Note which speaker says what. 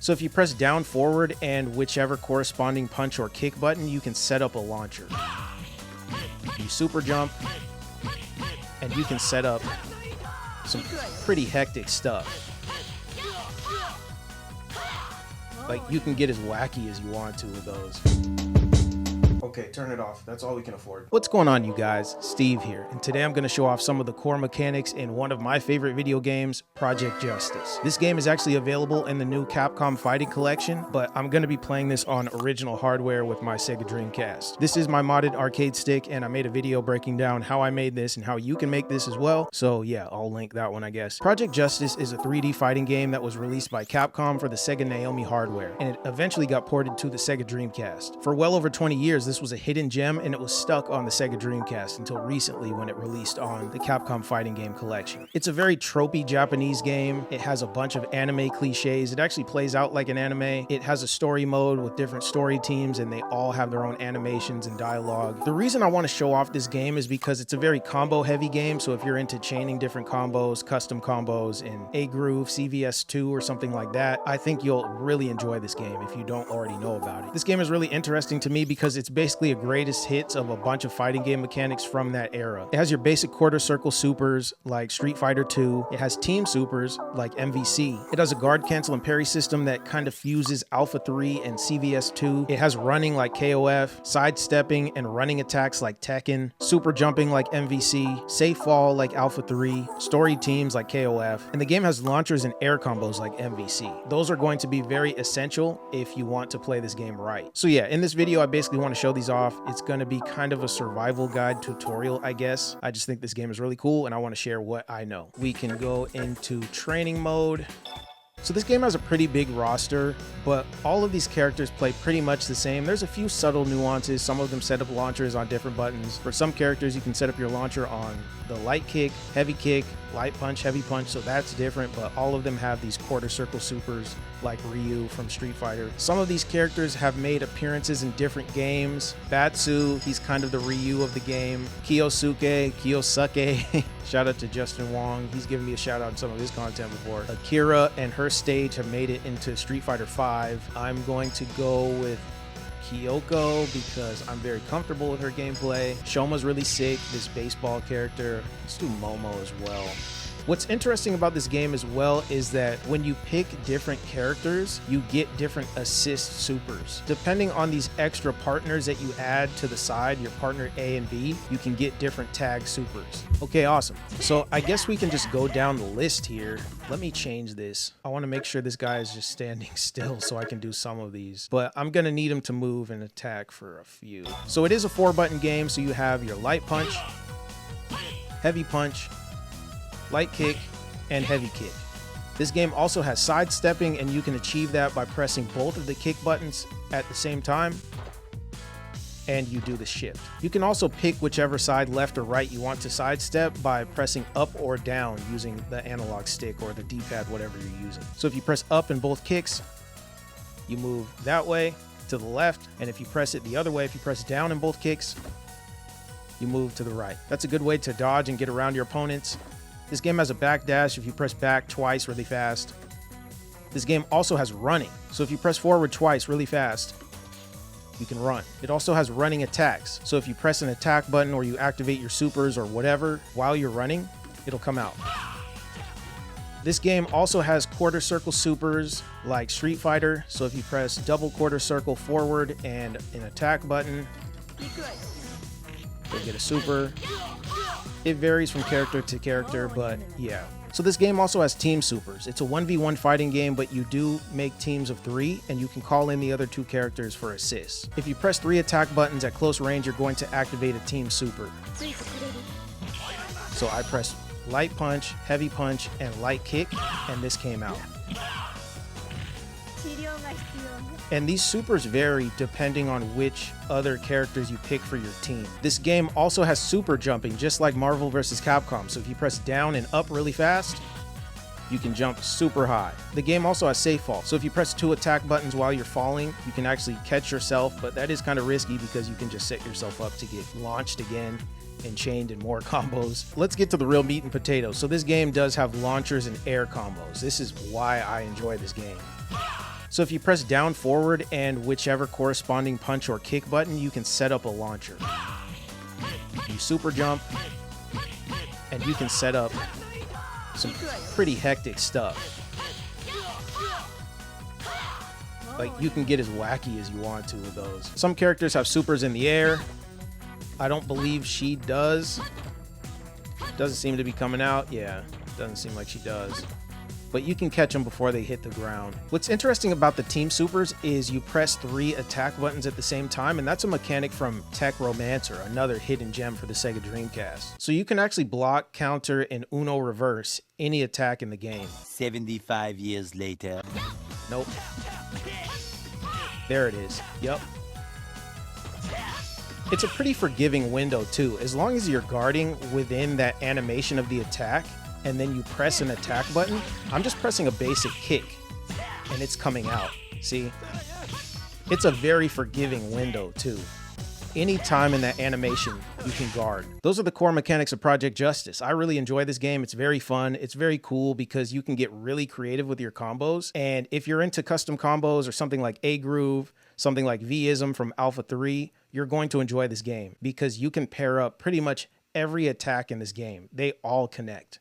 Speaker 1: So if you press down, forward, and whichever corresponding punch or kick button, you can set up a launcher. You super jump, and you can set up some pretty hectic stuff. Like, you can get as wacky as you want to with those. Okay, turn it off. That's all we can afford. What's going on, you guys? Steve here, and today I'm going to show off some of the core mechanics in one of my favorite video games, Project Justice. This game is actually available in the new Capcom Fighting Collection, but I'm going to be playing this on original hardware with my Sega Dreamcast. This is my modded arcade stick, and I made a video breaking down how I made this and how you can make this as well. So yeah, I'll link that one, I guess. Project Justice is a 3D fighting game that was released by Capcom for the Sega Naomi hardware, and it eventually got ported to the Sega Dreamcast. For well over 20 years, this was a hidden gem, and it was stuck on the Sega Dreamcast until recently when it released on the Capcom Fighting Game Collection. It's a very tropey Japanese game. It has a bunch of anime cliches. It actually plays out like an anime. It has a story mode with different story teams, and they all have their own animations and dialogue. The reason I want to show off this game is because it's a very combo heavy game, so if you're into chaining different combos, custom combos in A Groove, CVS2, or something like that, I think you'll really enjoy this game if you don't already know about it. This game is really interesting to me because it's basically a greatest hits of a bunch of fighting game mechanics from that era. It has your basic quarter circle supers like Street Fighter 2. It has team supers like MVC. It has a guard, cancel, and parry system that kind of fuses Alpha 3 and CVS 2. It has running like KOF, sidestepping and running attacks like Tekken, super jumping like MVC, safe fall like Alpha 3, story teams like KOF, and the game has launchers and air combos like MVC. Those are going to be very essential if you want to play this game right. So yeah, in this video I basically want to show these off. It's going to be kind of a survival guide tutorial, I guess. I just think this game is really cool and I want to share what I know. We can go into training mode. So this game has a pretty big roster, but all of these characters play pretty much the same. There's a few subtle nuances. Some of them set up launchers on different buttons. For some characters, you can set up your launcher on the light kick, heavy kick, light punch, heavy punch, so that's different, but all of them have these quarter circle supers like Ryu from Street Fighter. Some of these characters have made appearances in different games. Batsu, he's kind of the Ryu of the game. Kiyosake, shout out to Justin Wong. He's given me a shout out in some of his content before. Akira and her stage have made it into Street Fighter 5. I'm going to go with Kyoko because I'm very comfortable with her gameplay. Shoma's really sick, this baseball character. Let's do Momo as well. What's interesting about this game as well is that when you pick different characters, you get different assist supers. Depending on these extra partners that you add to the side, your partner A and B, you can get different tag supers. Okay, awesome. So I guess we can just go down the list here. Let me change this. I want to make sure this guy is just standing still so I can do some of these, but I'm going to need him to move and attack for a few. So it is a 4-button game, so you have your light punch, heavy punch, light kick, and heavy kick. This game also has sidestepping, and you can achieve that by pressing both of the kick buttons at the same time, and you do the shift. You can also pick whichever side, left or right, you want to sidestep by pressing up or down using the analog stick or the D-pad, whatever you're using. So if you press up in both kicks, you move that way to the left, and if you press it the other way, if you press down in both kicks, you move to the right. That's a good way to dodge and get around your opponents. This game has a back dash if you press back twice really fast. This game also has running. So if you press forward twice really fast, you can run. It also has running attacks. So if you press an attack button or you activate your supers or whatever while you're running, it'll come out. This game also has quarter circle supers like Street Fighter. So if you press double quarter circle forward and an attack button, you'll get a super. It varies from character to character, but yeah. So this game also has team supers. It's a 1v1 fighting game, but you do make teams of 3, and you can call in the other 2 characters for assists. If you press 3 attack buttons at close range, you're going to activate a team super. So I pressed light punch, heavy punch, and light kick, and this came out. And these supers vary depending on which other characters you pick for your team. This game also has super jumping, just like Marvel vs. Capcom. So if you press down and up really fast, you can jump super high. The game also has safe fall. So if you press 2 attack buttons while you're falling, you can actually catch yourself, but that is kind of risky because you can just set yourself up to get launched again and chained in more combos. Let's get to the real meat and potatoes. So this game does have launchers and air combos. This is why I enjoy this game. So if you press down, forward, and whichever corresponding punch or kick button, you can set up a launcher. You super jump, and you can set up some pretty hectic stuff. Like, you can get as wacky as you want to with those. Some characters have supers in the air. I don't believe she does. Doesn't seem to be coming out. Yeah, doesn't seem like she does. But you can catch them before they hit the ground. What's interesting about the team supers is you press 3 attack buttons at the same time, and that's a mechanic from Tech Romancer, another hidden gem for the Sega Dreamcast. So you can actually block, counter, and Uno reverse any attack in the game.
Speaker 2: 75 years later.
Speaker 1: Nope. There it is. Yep. It's a pretty forgiving window too. As long as you're guarding within that animation of the attack, and then you press an attack button, I'm just pressing a basic kick, and it's coming out. See? It's a very forgiving window too. Any time in that animation, you can guard. Those are the core mechanics of Project Justice. I really enjoy this game. It's very fun. It's very cool because you can get really creative with your combos. And if you're into custom combos or something like A-Groove, something like V-ism from Alpha 3, you're going to enjoy this game because you can pair up pretty much every attack in this game. They all connect.